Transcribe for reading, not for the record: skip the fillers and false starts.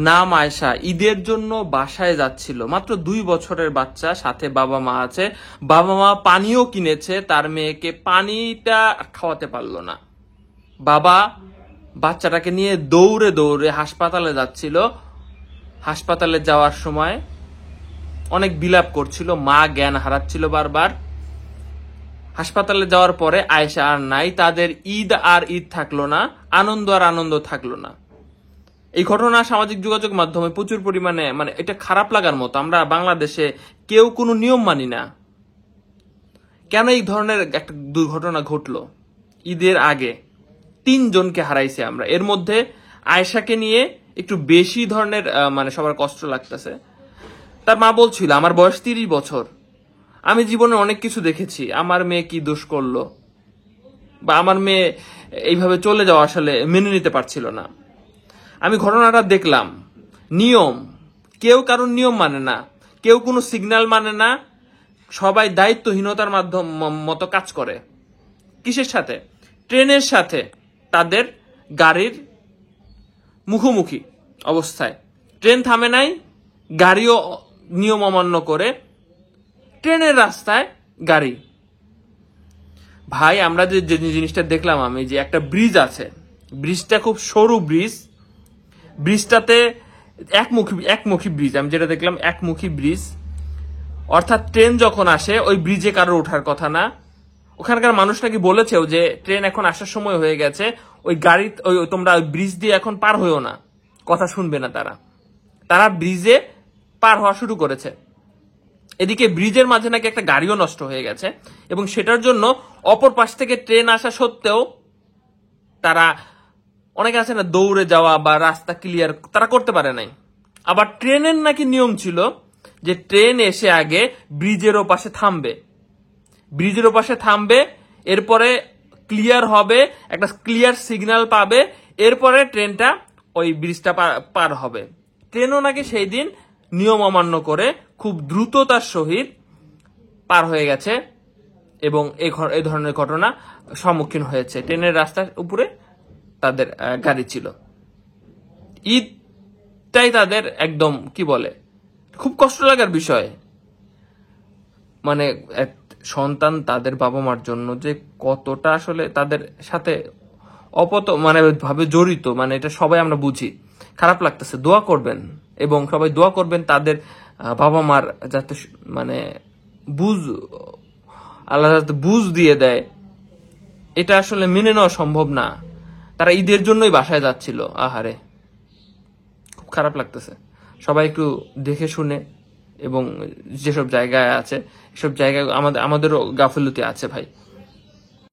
নাম আয়েশা ঈদের জন্য বাসায় যাচ্ছিল, মাত্র 2 বছরের বাচ্চা, সাথে বাবা মা আছে। বাবা মা পানিও কিনেছে, তার মেয়েকে পানিটা খাওয়াতে পারলো না। বাবা বাচ্চাটাকে নিয়ে দৌড়ে দৌড়ে হাসপাতালে যাচ্ছিল। হাসপাতালে যাওয়ার সময় অনেক বিলাপ করছিল, মা জ্ঞান হারাচ্ছিল বারবার। হাসপাতালে যাওয়ার পরে আয়েশা আর নাই, তাদের ঈদ আর ঈদ থাকলো না, আনন্দ আর আনন্দ থাকলো না। এই ঘটনা সামাজিক যোগাযোগ মাধ্যমে প্রচুর পরিমাণে, মানে এটা খারাপ লাগার মতো। আমরা বাংলাদেশে কেউ কোনো নিয়ম মানি না। কেন এই ধরনের একটা দুর্ঘটনা ঘটলো? ঈদের আগে 3 জনকে হারাইছে আমরা, এর মধ্যে আয়েশাকে নিয়ে একটু বেশি ধরনের মানে সবার কষ্ট লাগতেছে। তার মা বলছিল, আমার বয়স 30 বছর, আমি জীবনে অনেক কিছু দেখেছি, আমার মেয়ে কি দোষ করলো, বা আমার মেয়ে এইভাবে চলে যাওয়া আসলে মেনে নিতে পারছিল না। আমি ঘটনাটা দেখলাম, নিয়ম, কেউ কারণ নিয়ম মানে না, কেউ কোনো সিগন্যাল মানে না, সবাই দায়িত্বহীনতার মতো কাজ করে। কিসের সাথে? ট্রেনের সাথে, তাদের গাড়ির মুখোমুখি অবস্থায়। ট্রেন থামে নাই, গাড়িও নিয়ম অমান্য করে ট্রেনের রাস্তায় গাড়ি। ভাই আমরা যে জিনিসটা দেখলাম, আমি যে একটা ব্রিজ আছে, ব্রিজটা খুব সরু ব্রিজ, ব্রিজটাতে একমুখী ব্রিজ, আমি যেটা দেখলাম একমুখী ব্রিজ। অর্থাৎ ট্রেন যখন আসে ওই ব্রিজে কারোর ওঠার কথা না। ওখানকার মানুষ নাকি বলেছেও যে ট্রেন এখন আসার সময় হয়ে গেছে, ওই গাড়ি তোমরা ওই ব্রিজ দিয়ে এখন পার হইও না, কথা শুনবে না তারা। তারা ব্রিজে পার হওয়া শুরু করেছে। এদিকে ব্রিজের মাঝে নাকি একটা গাড়িও নষ্ট হয়ে গেছে, এবং সেটার জন্য অপর পাশ থেকে ট্রেন আসা সত্ত্বেও তারা, অনেকে আছে না দৌড়ে যাওয়া বা রাস্তা ক্লিয়ার, তারা করতে পারে নাই। আবার ট্রেনের নাকি নিয়ম ছিল যে ট্রেন এসে আগে ব্রিজের ওপাশে থামবে, ব্রিজের ওপাশে থামবে, এরপরে ক্লিয়ার হবে, একটা ক্লিয়ার সিগন্যাল পাবে, এরপরে ট্রেনটা ওই ব্রিজটা পার হবে। ট্রেনও নাকি সেই দিন নিয়ম অমান্য করে খুব দ্রুততার সহিত পার হয়ে গেছে, এবং এই ধরনের ঘটনা সম্মুখীন হয়েছে। ট্রেনের রাস্তার উপরে তাদের গাড়ি ছিল। ঈদটাই তাদের একদম কি বলে, খুব কষ্ট লাগার বিষয়। মানে সন্তান তাদের বাবা মার জন্য যে কতটা আসলে তাদের সাথে মানে ভাবে জড়িত, মানে এটা সবাই আমরা বুঝি। খারাপ লাগতেছে। দোয়া করবেন, এবং সবাই দোয়া করবেন তাদের বাবা মার যাতে মানে আল্লাহ যাতে বুঝ দিয়ে দেয়। এটা আসলে মেনে নেওয়া সম্ভব না। তারা ঈদের জন্যই বাসায় যাচ্ছিল, আহারে খুব খারাপ লাগতেছে। সবাই একটু দেখে শুনে, এবং যেসব জায়গায় আছে এসব জায়গায় আমাদেরও গাফিলতি আছে ভাই।